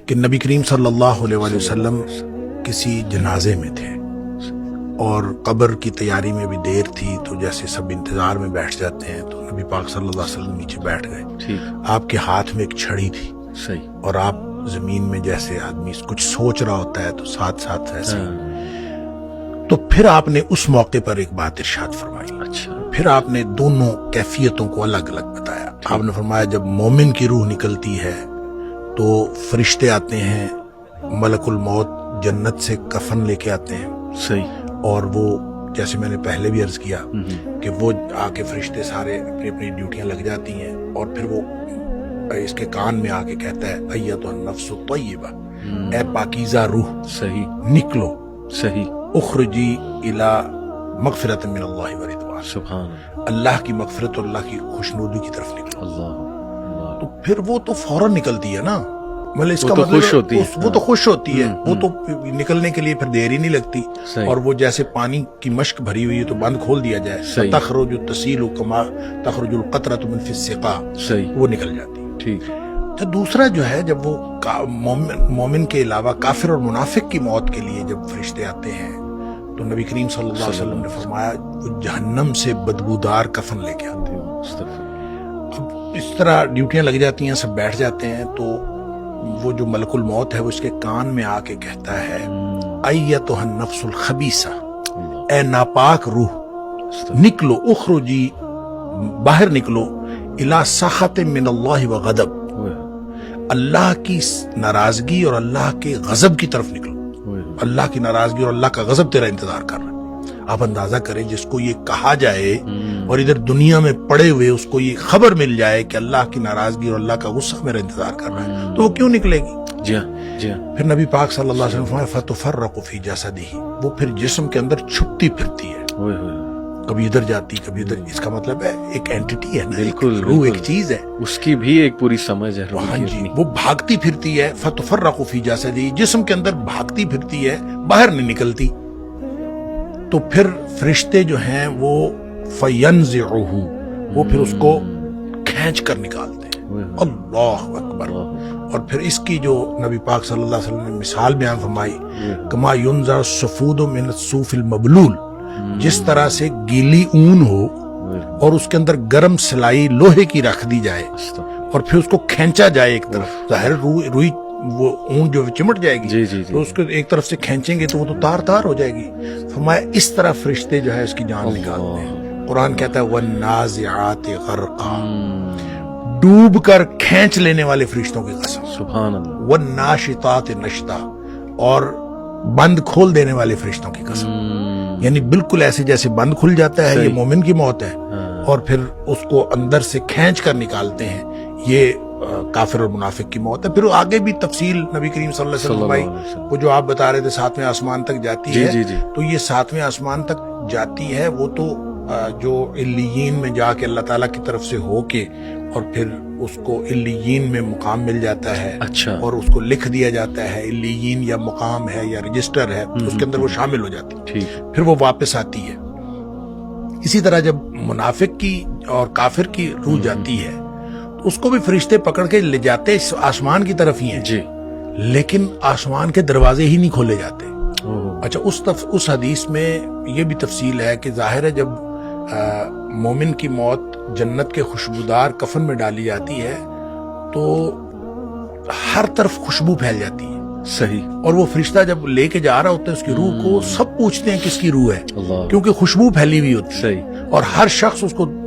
کہ نبی کریم صلی اللہ علیہ وآلہ وسلم کسی جنازے میں تھے اور قبر کی تیاری میں بھی دیر تھی، تو جیسے سب انتظار میں بیٹھ جاتے ہیں تو نبی پاک صلی اللہ علیہ وسلم نیچے بیٹھ گئے. آپ کے ہاتھ میں ایک چھڑی تھی اور آپ زمین میں جیسے آدمی کچھ سوچ رہا ہوتا ہے تو ساتھ ساتھ ایسے تو پھر آپ نے اس موقع پر ایک بات ارشاد فرمائی. پھر آپ نے دونوں کیفیتوں کو الگ الگ بتایا. آپ نے فرمایا جب مومن کی روح نکلتی ہے تو فرشتے آتے ہیں، ملک الموت جنت سے کفن لے کے آتے ہیں، اور وہ جیسے میں نے پہلے بھی عرض کیا کہ وہ آ کے فرشتے سارے اپنی اپنی ڈیوٹیاں لگ جاتی ہیں، اور پھر وہ اس کے کان میں آ کے کہتا ہے ایتھا النفس الطیبہ، اے پاکیزہ روح نکلو، اخرجی الی مغفرۃ من اللہ ورضوان، سبحان اللہ کی مغفرت اور اللہ کی خوشنودی کی طرف نکلو. تو پھر وہ تو فوراً نکلتی ہے نا، مطلب اس کا مطلب وہ تو خوش ہوتی ہے، وہ تو نکلنے کے لیے پھر دیر ہی نہیں لگتی. اور وہ جیسے پانی کی مشک بھری ہوئی ہے تو بند کھول دیا جائے، تخرج تسیل کما تخرج القطرۃ من فی السقا، وہ نکل جاتی. تو دوسرا جو ہے جب وہ مومن کے علاوہ کافر اور منافق کی موت کے لیے جب فرشتے آتے ہیں تو نبی کریم صلی اللہ علیہ وسلم نے فرمایا وہ جہنم سے بدبودار کفن لے کے آتے ہیں. اب اس طرح ڈیوٹیاں لگ جاتی ہیں، سب بیٹھ جاتے ہیں، تو وہ جو ملک الموت ہے وہ اس کے کان میں آ کے کہتا ہے ایتھا النفس الخبیثہ، اے ناپاک روح نکلو، اخرجی باہر نکلو، الی سخط من اللہ وغضب، اللہ کی ناراضگی اور اللہ کے غضب کی طرف نکلو. اللہ کی ناراضگی اور اللہ کا غضب تیرا انتظار کر رہا ہے. آپ اندازہ کریں جس کو یہ کہا جائے اور ادھر دنیا میں پڑے ہوئے اس کو یہ خبر مل جائے کہ اللہ کی ناراضگی اور اللہ کا غصہ میرا انتظار کر رہا ہے، تو وہ کیوں نکلے گی؟ جی پھر نبی پاک صلی اللہ علیہ وسلم فرمایا فتفرق فی جسدہ، وہ پھر جسم کے اندر چھپتی پھرتی ہے، کبھی ادھر جاتی کبھی ادھر. اس کا مطلب ہے ایک اینٹیٹی ہے، بالکل روح ایک چیز ہے، اس کی بھی ایک پوری سمجھ ہے. ہاں جی، وہ بھاگتی پھرتی ہے. فتفرق فی جسدہ، جسم کے اندر بھاگتی پھرتی ہے، باہر نہیں نکلتی. تو پھر فرشتے جو ہیں وہ فینزعہ، وہ پھر اس کو کھینچ کر نکالتے ہیں. اللہ اکبر. اور پھر اس کی جو نبی پاک صلی اللہ علیہ وسلم نے مثال بیان فرمائی، کما ینزع الصفود من الصوف المبلول، جس طرح سے گیلی اون ہو اور اس کے اندر گرم سلائی لوہے کی رکھ دی جائے اور پھر اس کو کھینچا جائے ایک طرف، ظاہر روئی وہ اون جو چمٹ جائے گی تو اس کو ایک طرف سے کھینچیں گے تو وہ تو تار تار ہو جائے گی. فرمایا اس طرح فرشتے جو ہے اس کی جان نکالتے ہیں. قرآن کہتا ہے والنازعات غرقا، ڈوب کر کھینچ لینے والے فرشتوں کی قسم، سبحان اللہ. والناشطات نشطا، اور بند کھول دینے والے فرشتوں کی قسم. یعنی بالکل ایسے جیسے بند کھل جاتا ہے، یہ مومن کی موت ہے، اور پھر اس کو اندر سے کھینچ کر نکالتے ہیں، یہ کافر اور منافق کی موت ہے. پھر آگے بھی تفصیل نبی کریم صلی اللہ علیہ وسلم بھائی وہ جو آپ بتا رہے تھے 7ویں آسمان تک جاتی ہے، تو یہ 7ویں آسمان تک جاتی ہے، وہ تو جو علیین میں جا کے اللہ تعالیٰ کی طرف سے ہو کے اور پھر اس کو علیین میں مقام مل جاتا ہے، اور اس کو لکھ دیا جاتا ہے علیین یا مقام ہے یا رجسٹر ہے، اس کے اندر وہ شامل ہو جاتی ہے، پھر وہ واپس آتی ہے. اسی طرح جب منافق کی اور کافر کی روح جاتی ہے تو اس کو بھی فرشتے پکڑ کے لے جاتے آسمان کی طرف ہی ہیں، لیکن آسمان کے دروازے ہی نہیں کھولے جاتے. اچھا، اس حدیث میں یہ بھی تفصیل ہے کہ ظاہر ہے جب مومن کی موت جنت کے خوشبودار کفن میں ڈالی جاتی ہے تو ہر طرف خوشبو پھیل جاتی ہے. صحیح. اور وہ فرشتہ جب لے کے جا رہا ہوتا ہے اس کی روح کو، سب پوچھتے ہیں کس کی روح ہے، کیونکہ خوشبو پھیلی ہوئی ہوتی ہے. صحیح. اور ہر شخص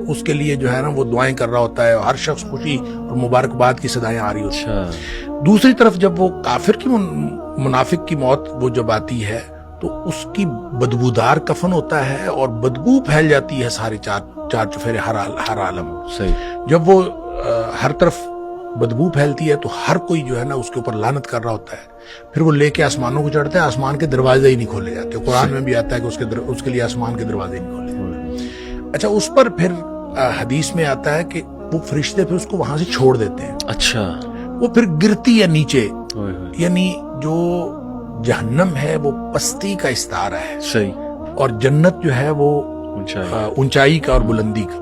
اس کے لیے جو ہے نا وہ دعائیں کر رہا ہوتا ہے، اور ہر شخص خوشی اور مبارکباد کی صدائیں آ رہی ہوتی ہیں. دوسری طرف جب وہ کافر کی منافق کی موت وہ جب آتی ہے تو اس کی بدبودار کفن ہوتا ہے اور بدبو پھیل جاتی ہے سارے چار چفیرے ہر عالم. صحیح. جب وہ ہر طرف بدبو پھیلتی ہے تو ہر کوئی جو ہے نا اس کے اوپر لعنت کر رہا ہوتا ہے. پھر وہ لے کے آسمانوں کو چڑھتا ہے، آسمان کے دروازے ہی نہیں کھولے جاتے. قرآن میں بھی آتا ہے کہ اس کے لیے آسمان کے دروازے ہی نہیں کھولے جاتے. اچھا، اس پر پھر حدیث میں آتا ہے کہ وہ فرشتے پھر اس کو وہاں سے چھوڑ دیتے ہیں. اچھا. وہ پھر گرتی ہے نیچے، یعنی جو جہنم ہے وہ پستی کا استعارہ ہے. صحیح. اور جنت جو ہے وہ اونچائی کا اور بلندی کا.